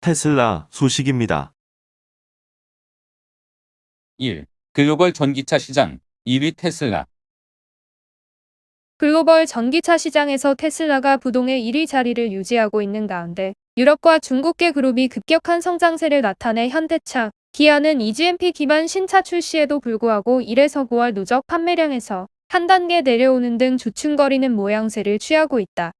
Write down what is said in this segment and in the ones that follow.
테슬라 소식입니다. 1. 글로벌 전기차 시장 1위 테슬라. 글로벌 전기차 시장에서 테슬라가 부동의 1위 자리를 유지하고 있는 가운데 유럽과 중국계 그룹이 급격한 성장세를 나타내 현대차, 기아는 EGMP 기반 신차 출시에도 불구하고 1에서 9월 누적 판매량에서 한 단계 내려오는 등 주춤거리는 모양새를 취하고 있다.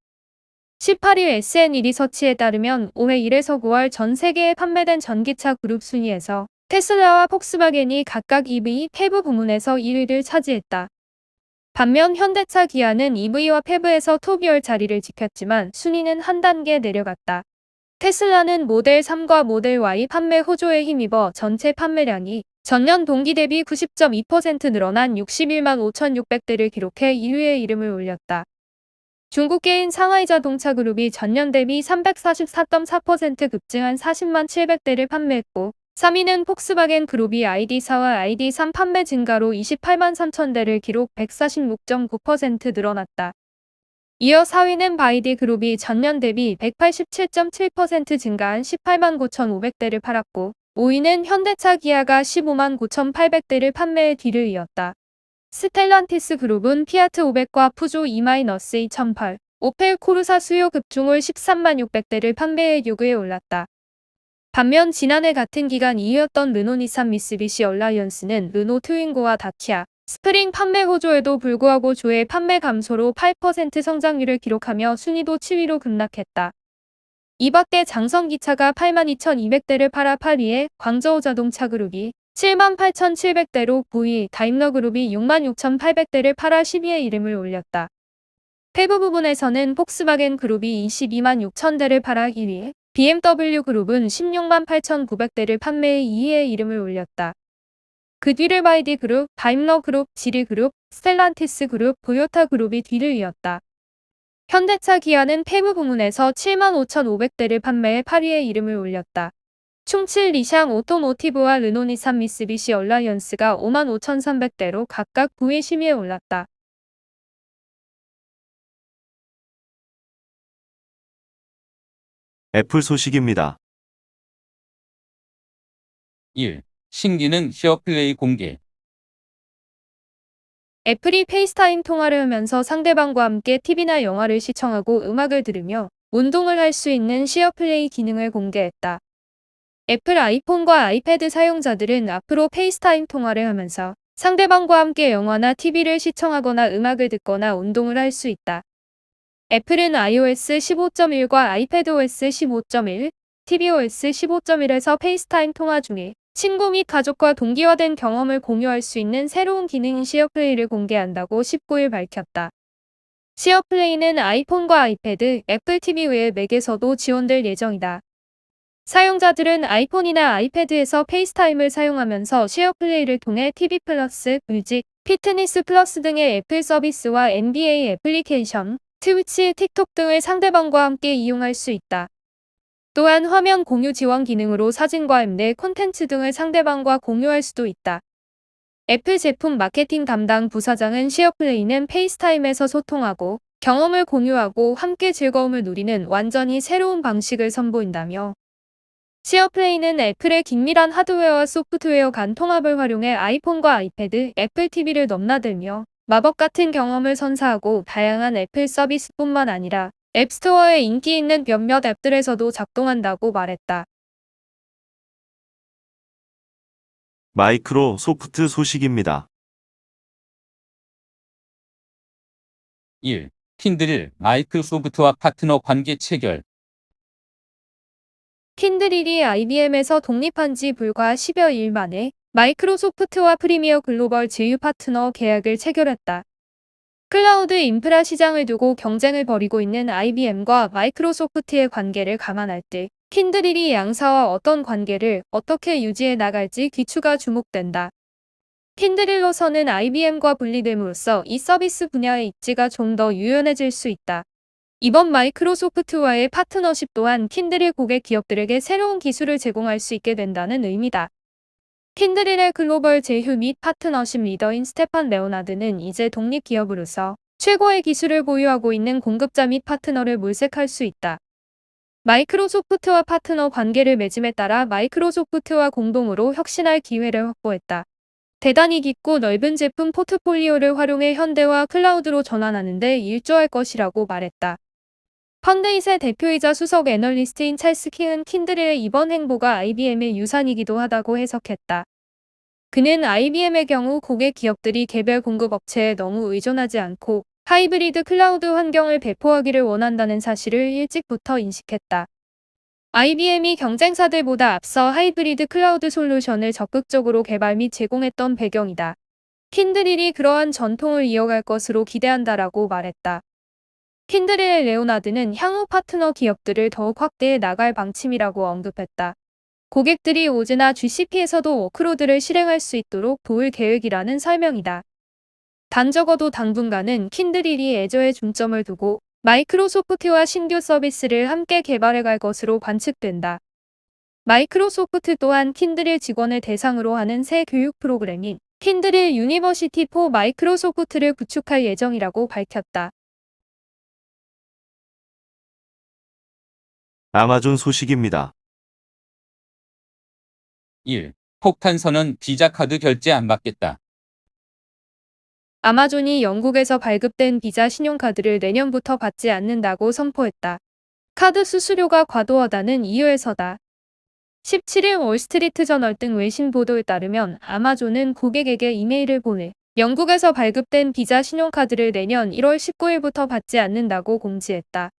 18일 SN 리서치에 따르면 올해 1에서 9월 전 세계에 판매된 전기차 그룹 순위에서 테슬라와 폭스바겐이 각각 EV, 패브 부문에서 1위를 차지했다. 반면 현대차 기아는 EV와 패브에서 톱2열 자리를 지켰지만 순위는 한 단계 내려갔다. 테슬라는 모델 3과 모델 Y 판매 호조에 힘입어 전체 판매량이 전년 동기 대비 90.2% 늘어난 61만 5,600대를 기록해 1위에 이름을 올렸다. 중국계인 상하이자동차그룹이 전년 대비 344.4% 급증한 40만 700대를 판매했고 3위는 폭스바겐 그룹이 ID4와 ID3 판매 증가로 28만 3천대를 기록 146.9% 늘어났다. 이어 4위는 바이디 그룹이 전년 대비 187.7% 증가한 18만 9,500대를 팔았고 5위는 현대차 기아가 15만 9,800대를 판매해 뒤를 이었다. 스텔란티스 그룹은 피아트 500과 푸조 E-2008, 오펠 코르사 수요 급증 후 13만 600대를 판매해 6위에 올랐다. 반면 지난해 같은 기간 2위였던 르노 니산 미쓰비시 얼라이언스는 르노 트윙고와 다키아, 스프링 판매 호조에도 불구하고 조회 판매 감소로 8% 성장률을 기록하며 순위도 7위로 급락했다. 이 밖에 장성기차가 82,200대를 팔아 8위에 광저우 자동차그룹이 78,700대로 9위, 다임러그룹이 66,800대를 팔아 10위에 이름을 올렸다. 패브 부분에서는 폭스바겐 그룹이 22만 6천대를 팔아 1위, BMW 그룹은 16만 8,900대를 판매해 2위에 이름을 올렸다. 그 뒤를 바이디 그룹, 다임러 그룹, 지리 그룹, 스텔란티스 그룹, 도요타 그룹이 뒤를 이었다. 현대차 기아는 패브 부문에서 7만 5,500대를 판매해 8위에 이름을 올렸다. 충칠 리샹 오토모티브와 르노 니산 미쓰비시 얼라이언스가 5만 5,300대로 각각 9위, 10위에 올랐다. 애플 소식입니다. 1. 신기능 시어플레이 공개. 애플이 페이스타임 통화를 하면서 상대방과 함께 TV나 영화를 시청하고 음악을 들으며 운동을 할 수 있는 시어플레이 기능을 공개했다. 애플 아이폰과 아이패드 사용자들은 앞으로 페이스타임 통화를 하면서 상대방과 함께 영화나 TV를 시청하거나 음악을 듣거나 운동을 할 수 있다. 애플은 iOS 15.1과 아이패드OS 15.1, tvOS 15.1에서 페이스타임 통화 중에 친구 및 가족과 동기화된 경험을 공유할 수 있는 새로운 기능인 시어플레이를 공개한다고 19일 밝혔다. 시어플레이는 아이폰과 아이패드, 애플 TV 외의 맥에서도 지원될 예정이다. 사용자들은 아이폰이나 아이패드에서 페이스타임을 사용하면서 시어플레이를 통해 TV 플러스, 뮤직, 피트니스 플러스 등의 애플 서비스와 NBA 애플리케이션, 트위치, 틱톡 등을 상대방과 함께 이용할 수 있다. 또한 화면 공유 지원 기능으로 사진과 앱 내 콘텐츠 등을 상대방과 공유할 수도 있다. 애플 제품 마케팅 담당 부사장은 시어플레이는 페이스타임에서 소통하고 경험을 공유하고 함께 즐거움을 누리는 완전히 새로운 방식을 선보인다며 시어플레이는 애플의 긴밀한 하드웨어와 소프트웨어 간 통합을 활용해 아이폰과 아이패드, 애플 TV를 넘나들며 마법 같은 경험을 선사하고 다양한 애플 서비스뿐만 아니라 앱스토어에 인기 있는 몇몇 앱들에서도 작동한다고 말했다. 마이크로소프트 소식입니다. 1. 킨들 마이크로소프트와 파트너 관계 체결. 킨들일이 IBM에서 독립한 지 불과 10여 일 만에 마이크로소프트와 프리미어 글로벌 제휴 파트너 계약을 체결했다. 클라우드 인프라 시장을 두고 경쟁을 벌이고 있는 IBM과 마이크로소프트의 관계를 감안할 때 킨들일이 양사와 어떤 관계를 어떻게 유지해 나갈지 귀추가 주목된다. 킨들일로서는 IBM과 분리됨으로써 이 서비스 분야의 입지가 좀 더 유연해질 수 있다. 이번 마이크로소프트와의 파트너십 또한 킨들일 고객 기업들에게 새로운 기술을 제공할 수 있게 된다는 의미다. 킨들일의 글로벌 제휴 및 파트너십 리더인 스테판 레오나드는 이제 독립기업으로서 최고의 기술을 보유하고 있는 공급자 및 파트너를 물색할 수 있다. 마이크로소프트와 파트너 관계를 맺음에 따라 마이크로소프트와 공동으로 혁신할 기회를 확보했다. 대단히 깊고 넓은 제품 포트폴리오를 활용해 현대와 클라우드로 전환하는 데 일조할 것이라고 말했다. 펀데잇의 대표이자 수석 애널리스트인 찰스 킹은 킨드릴의 이번 행보가 IBM의 유산이기도 하다고 해석했다. 그는 IBM의 경우 고객 기업들이 개별 공급업체에 너무 의존하지 않고 하이브리드 클라우드 환경을 배포하기를 원한다는 사실을 일찍부터 인식했다. IBM이 경쟁사들보다 앞서 하이브리드 클라우드 솔루션을 적극적으로 개발 및 제공했던 배경이다. 킨드릴이 그러한 전통을 이어갈 것으로 기대한다라고 말했다. 킨드릴의 레오나드는 향후 파트너 기업들을 더욱 확대해 나갈 방침이라고 언급했다. 고객들이 오즈나 GCP에서도 워크로드를 실행할 수 있도록 도울 계획이라는 설명이다. 단 적어도 당분간은 킨드릴이 애저에 중점을 두고 마이크로소프트와 신규 서비스를 함께 개발해갈 것으로 관측된다. 마이크로소프트 또한 킨드릴 직원을 대상으로 하는 새 교육 프로그램인 킨드릴 유니버시티 포 마이크로소프트를 구축할 예정이라고 밝혔다. 아마존 소식입니다. 1. 폭탄선언 비자 카드 결제 안 받겠다. 아마존이 영국에서 발급된 비자 신용카드를 내년부터 받지 않는다고 선포했다. 카드 수수료가 과도하다는 이유에서다. 17일 월스트리트 저널 등 외신 보도에 따르면 아마존은 고객에게 이메일을 보내 영국에서 발급된 비자 신용카드를 내년 1월 19일부터 받지 않는다고 공지했다.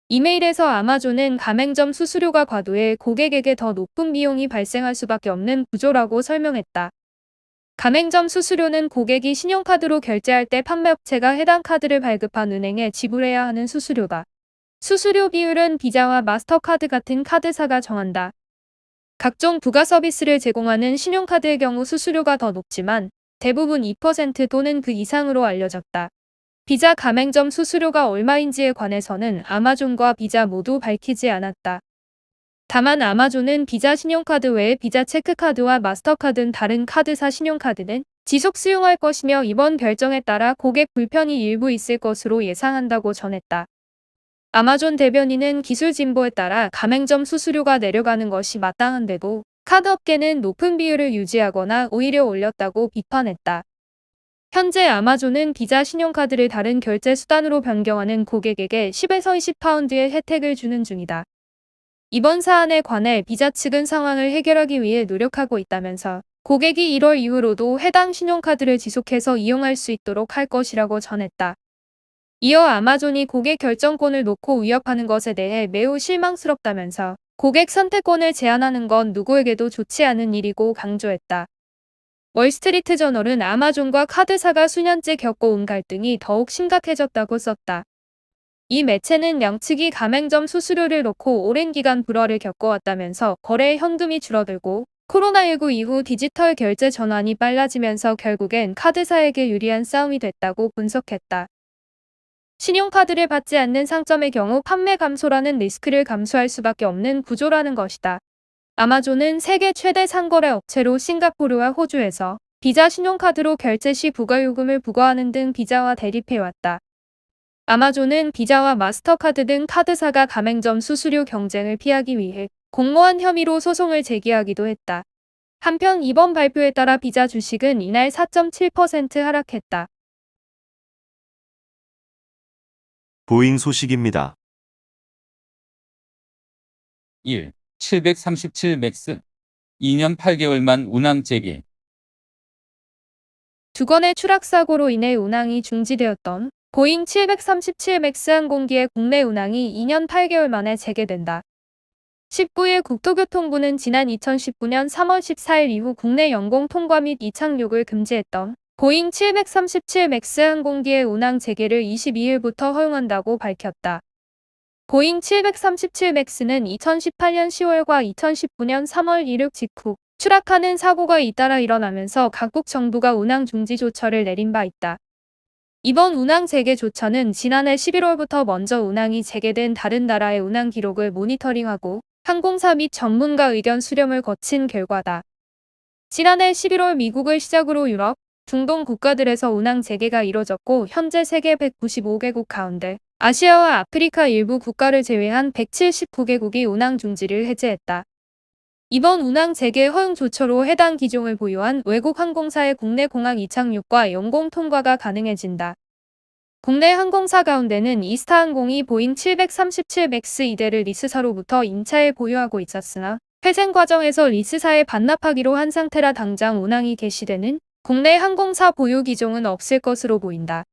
이메일에서 아마존은 가맹점 수수료가 과도해 고객에게 더 높은 비용이 발생할 수밖에 없는 구조라고 설명했다. 가맹점 수수료는 고객이 신용카드로 결제할 때 판매업체가 해당 카드를 발급한 은행에 지불해야 하는 수수료다. 수수료 비율은 비자와 마스터카드 같은 카드사가 정한다. 각종 부가 서비스를 제공하는 신용카드의 경우 수수료가 더 높지만 대부분 2% 또는 그 이상으로 알려졌다. 비자 가맹점 수수료가 얼마인지에 관해서는 아마존과 비자 모두 밝히지 않았다. 다만 아마존은 비자 신용카드 외에 비자 체크카드와 마스터카드 등 다른 카드사 신용카드는 지속 수용할 것이며 이번 결정에 따라 고객 불편이 일부 있을 것으로 예상한다고 전했다. 아마존 대변인은 기술 진보에 따라 가맹점 수수료가 내려가는 것이 마땅한데도 카드업계는 높은 비율을 유지하거나 오히려 올렸다고 비판했다. 현재 아마존은 비자 신용카드를 다른 결제 수단으로 변경하는 고객에게 10에서 20파운드의 혜택을 주는 중이다. 이번 사안에 관해 비자 측은 상황을 해결하기 위해 노력하고 있다면서 고객이 1월 이후로도 해당 신용카드를 지속해서 이용할 수 있도록 할 것이라고 전했다. 이어 아마존이 고객 결정권을 놓고 위협하는 것에 대해 매우 실망스럽다면서 고객 선택권을 제한하는 건 누구에게도 좋지 않은 일이고 강조했다. 월스트리트 저널은 아마존과 카드사가 수년째 겪어온 갈등이 더욱 심각해졌다고 썼다. 이 매체는 양측이 가맹점 수수료를 놓고 오랜 기간 불화를 겪어왔다면서 거래의 현금이 줄어들고 코로나19 이후 디지털 결제 전환이 빨라지면서 결국엔 카드사에게 유리한 싸움이 됐다고 분석했다. 신용카드를 받지 않는 상점의 경우 판매 감소라는 리스크를 감수할 수밖에 없는 구조라는 것이다. 아마존은 세계 최대 상거래 업체로 싱가포르와 호주에서 비자 신용카드로 결제 시 부가요금을 부과하는 등 비자와 대립해왔다. 아마존은 비자와 마스터카드 등 카드사가 가맹점 수수료 경쟁을 피하기 위해 공모한 혐의로 소송을 제기하기도 했다. 한편 이번 발표에 따라 비자 주식은 이날 4.7% 하락했다. 보잉 소식입니다. 1. 737 맥스. 2년 8개월만 운항 재개. 두 건의 추락 사고로 인해 운항이 중지되었던 보잉 737 맥스 항공기의 국내 운항이 2년 8개월 만에 재개된다. 19일 국토교통부는 지난 2019년 3월 14일 이후 국내 영공 통과 및 이착륙을 금지했던 보잉 737 맥스 항공기의 운항 재개를 22일부터 허용한다고 밝혔다. 보잉 737 맥스는 2018년 10월과 2019년 3월 이륙 직후 추락하는 사고가 잇따라 일어나면서 각국 정부가 운항 중지 조처를 내린 바 있다. 이번 운항 재개 조처는 지난해 11월부터 먼저 운항이 재개된 다른 나라의 운항 기록을 모니터링하고 항공사 및 전문가 의견 수렴을 거친 결과다. 지난해 11월 미국을 시작으로 유럽, 중동 국가들에서 운항 재개가 이뤄졌고 현재 세계 195개국 가운데 아시아와 아프리카 일부 국가를 제외한 179개국이 운항 중지를 해제했다. 이번 운항 재개 허용 조처로 해당 기종을 보유한 외국 항공사의 국내 공항 이착륙과 영공 통과가 가능해진다. 국내 항공사 가운데는 이스타항공이 보잉 737 맥스 2대를 리스사로부터 임차해 보유하고 있었으나 회생 과정에서 리스사에 반납하기로 한 상태라 당장 운항이 개시되는 국내 항공사 보유 기종은 없을 것으로 보인다.